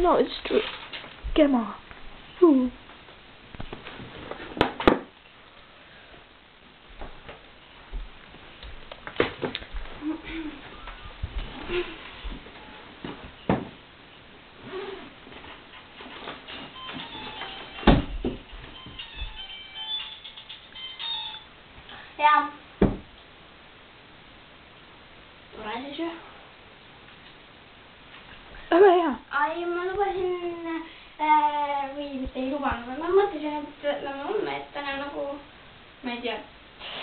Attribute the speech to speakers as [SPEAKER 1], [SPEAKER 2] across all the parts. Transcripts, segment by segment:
[SPEAKER 1] No, it's true. Gemma. Ooh.
[SPEAKER 2] Ja. Tule siis.
[SPEAKER 1] Väga hea.
[SPEAKER 2] Ai, ma lubasin, või mitte ei lubanud, ma mõtlesin, et me homme täna nagu, ma ei tea,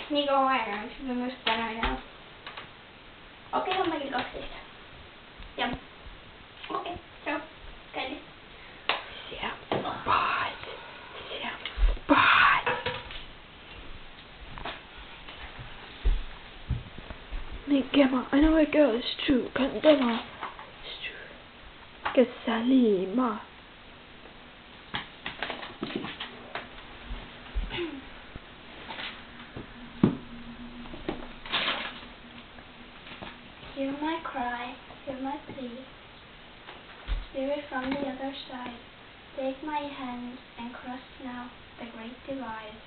[SPEAKER 2] nii kaua aega, siis me just täna ei tea. Okei, homme kell 12. Jah. Okei, tšau, kallis.
[SPEAKER 1] Sempaad. Nee, Gemma, I know a girl, it's true. Gemma, it's true. Que Salima.
[SPEAKER 2] Hear my cry, hear my plea. Spirit from the other side, take my hand and cross now the great divide.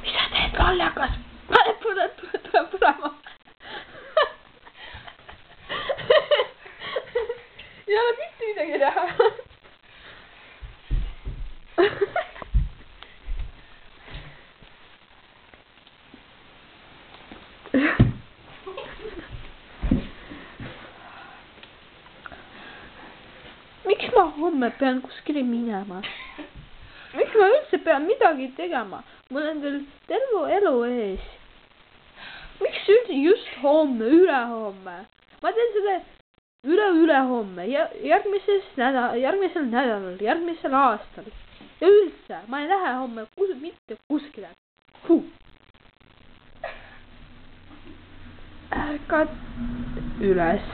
[SPEAKER 1] Mis sa teed, kallakas? Tule põlema. Ei ole mitte midagi teha. Miks ma homme pean kuskile minema? Miks ma üldse pean midagi tegema? Mul on veel terve elu ees. Miks üldse just homme, ülehomme? Ma teen selle ülehomme, järgmisel nädalal, järgmisel aastal. Ja üldse, ma ei lähe homme mitte kuskile. Ärka üles.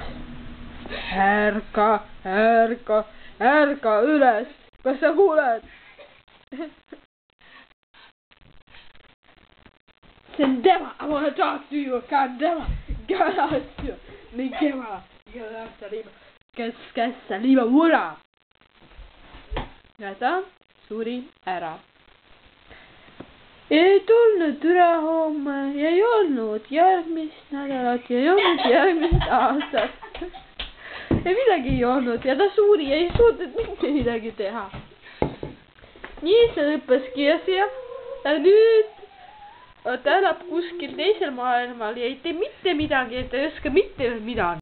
[SPEAKER 1] Ärka üles. Kas sa kuuled? Sendema, I wanna talk to you, Candema. Grazie. Mi chiama. Kes Salima Mura. Ja ta suri ära. Ei tulnud ülehomme, ei olnud järgmist nädalat, ei olnud järgmist aastat. Ja midagi ei olnud ja ta suri, ei suutnud mitte midagi teha. Nii see lõppeski ja nüüd ta elab kuskil teisel maailmal ja ei tee mitte midagi, et ta ei oska mitte midagi.